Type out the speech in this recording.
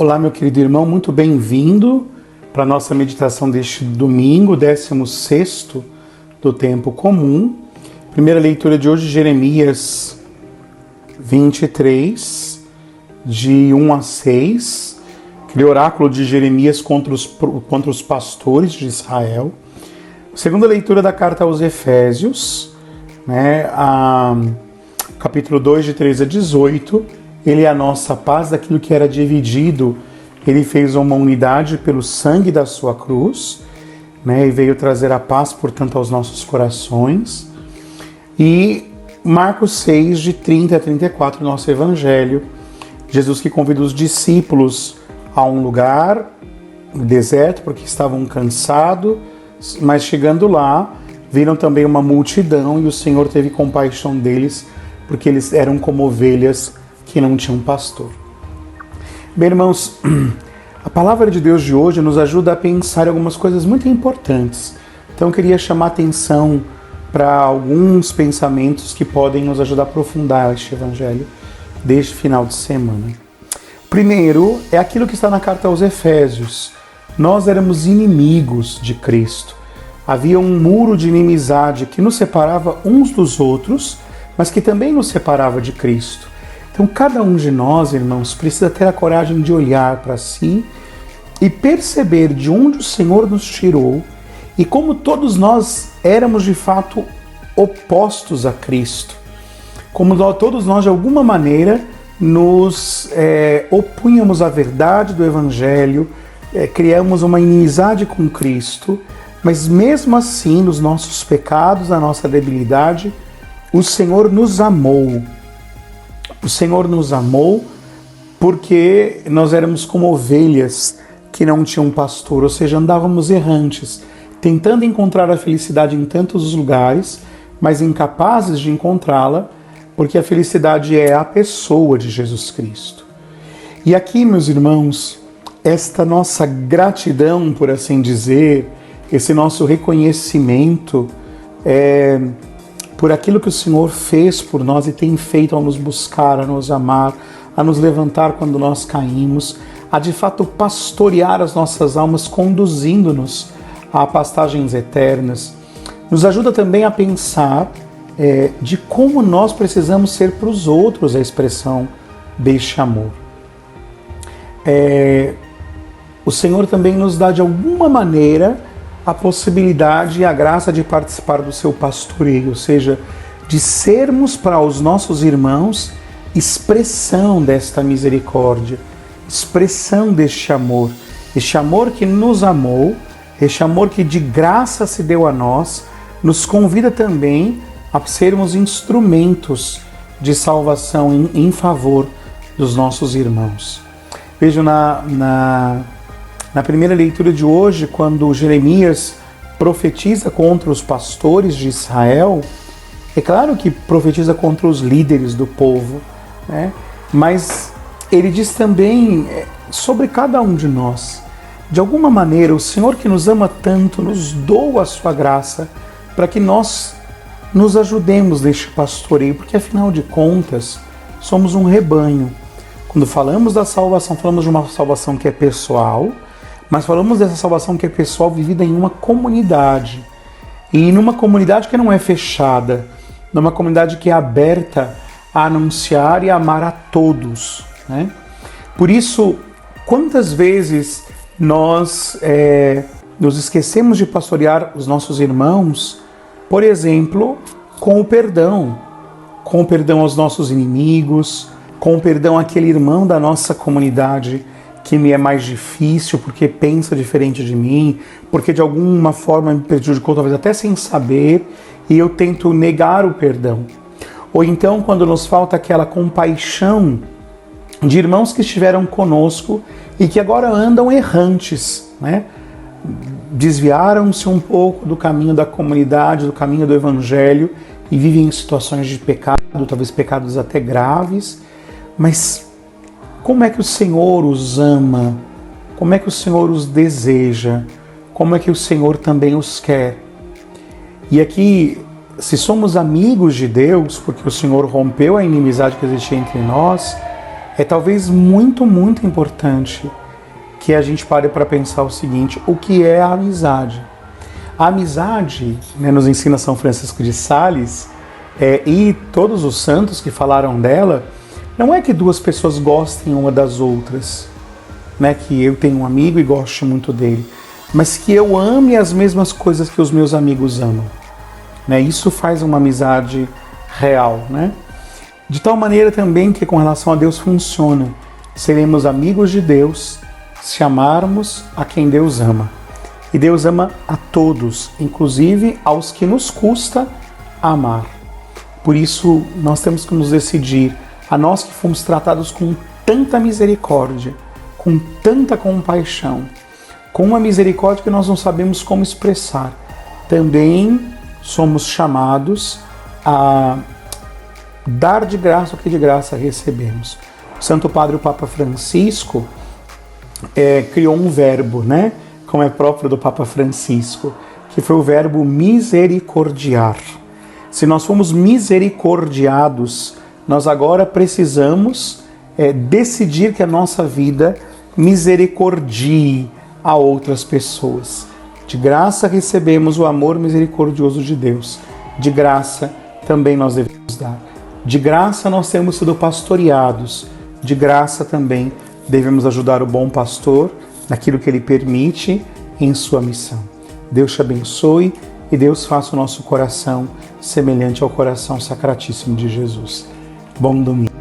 Olá, meu querido irmão, muito bem-vindo para a nossa meditação deste domingo, 16º do tempo comum. Primeira leitura de hoje, Jeremias 23, de 1 a 6, aquele oráculo de Jeremias contra os pastores de Israel. Segunda leitura da carta aos Efésios, capítulo 2, de 13 a 18, ele é a nossa paz, daquilo que era dividido, ele fez uma unidade pelo sangue da sua cruz, e veio trazer a paz, portanto, aos nossos corações. E Marcos 6, de 30 a 34, nosso evangelho, Jesus que convida os discípulos a um lugar deserto, porque estavam cansados, mas chegando lá, viram também uma multidão e o Senhor teve compaixão deles, porque eles eram como ovelhas que não tinham pastor. Bem, irmãos, a palavra de Deus de hoje nos ajuda a pensar em algumas coisas muito importantes. Então eu queria chamar a atenção para alguns pensamentos que podem nos ajudar a aprofundar este evangelho deste final de semana. Primeiro, é aquilo que está na carta aos Efésios. Nós éramos inimigos de Cristo. Havia um muro de inimizade que nos separava uns dos outros, mas que também nos separava de Cristo. Então, cada um de nós, irmãos, precisa ter a coragem de olhar para si e perceber de onde o Senhor nos tirou e como todos nós éramos, de fato, opostos a Cristo. Como todos nós, de alguma maneira, nos opunhamos à verdade do Evangelho, criamos uma inimizade com Cristo, mas mesmo assim, nos nossos pecados, na nossa debilidade, o Senhor nos amou. O Senhor nos amou porque nós éramos como ovelhas que não tinham pastor, ou seja, andávamos errantes, tentando encontrar a felicidade em tantos lugares, mas incapazes de encontrá-la, porque a felicidade é a pessoa de Jesus Cristo. E aqui, meus irmãos, esta nossa gratidão, por assim dizer, esse nosso reconhecimento por aquilo que o Senhor fez por nós e tem feito ao nos buscar, a nos amar, a nos levantar quando nós caímos, a de fato pastorear as nossas almas, conduzindo-nos a pastagens eternas. Nos ajuda também a pensar de como nós precisamos ser para os outros a expressão deste amor. O Senhor também nos dá de alguma maneira a possibilidade e a graça de participar do seu pastoreio, ou seja, de sermos para os nossos irmãos expressão desta misericórdia, expressão deste amor, este amor que nos amou, este amor que de graça se deu a nós, nos convida também a sermos instrumentos de salvação em favor dos nossos irmãos. Vejo na primeira leitura de hoje, quando Jeremias profetiza contra os pastores de Israel, é claro que profetiza contra os líderes do povo, mas ele diz também sobre cada um de nós. De alguma maneira, o Senhor que nos ama tanto nos doa a sua graça para que nós nos ajudemos neste pastoreio, porque afinal de contas, somos um rebanho. Quando falamos da salvação, falamos de uma salvação que é pessoal, mas falamos dessa salvação que é pessoal, vivida em uma comunidade. E numa comunidade que não é fechada, numa comunidade que é aberta a anunciar e amar a todos. Por isso, quantas vezes nós nos esquecemos de pastorear os nossos irmãos, por exemplo, com o perdão aos nossos inimigos, com o perdão àquele irmão da nossa comunidade que me é mais difícil, porque pensa diferente de mim, porque de alguma forma me prejudicou, talvez até sem saber, e eu tento negar o perdão. Ou então, quando nos falta aquela compaixão de irmãos que estiveram conosco e que agora andam errantes, desviaram-se um pouco do caminho da comunidade, do caminho do Evangelho, e vivem em situações de pecado, talvez pecados até graves, mas como é que o Senhor os ama? Como é que o Senhor os deseja? Como é que o Senhor também os quer? E aqui, se somos amigos de Deus, porque o Senhor rompeu a inimizade que existia entre nós, é talvez muito, muito importante que a gente pare para pensar o seguinte: o que é a amizade? A amizade, né, nos ensina São Francisco de Sales, e todos os santos que falaram dela, não é que duas pessoas gostem uma das outras, né, que eu tenho um amigo e goste muito dele, mas que eu ame as mesmas coisas que os meus amigos amam. Né? Isso faz uma amizade real, né? De tal maneira também que com relação a Deus funciona. Seremos amigos de Deus se amarmos a quem Deus ama. E Deus ama a todos, inclusive aos que nos custa amar. Por isso, nós temos que nos decidir, a nós que fomos tratados com tanta misericórdia, com tanta compaixão, com uma misericórdia que nós não sabemos como expressar, também somos chamados a dar de graça o que de graça recebemos. O Santo Padre, o Papa Francisco, criou um verbo, né, como é próprio do Papa Francisco, que foi o verbo misericordiar. Se nós fomos misericordiados, nós agora precisamos decidir que a nossa vida misericordie a outras pessoas. De graça recebemos o amor misericordioso de Deus. De graça também nós devemos dar. De graça nós temos sido pastoreados. De graça também devemos ajudar o bom pastor naquilo que ele permite em sua missão. Deus te abençoe e Deus faça o nosso coração semelhante ao coração sacratíssimo de Jesus. Bom domingo.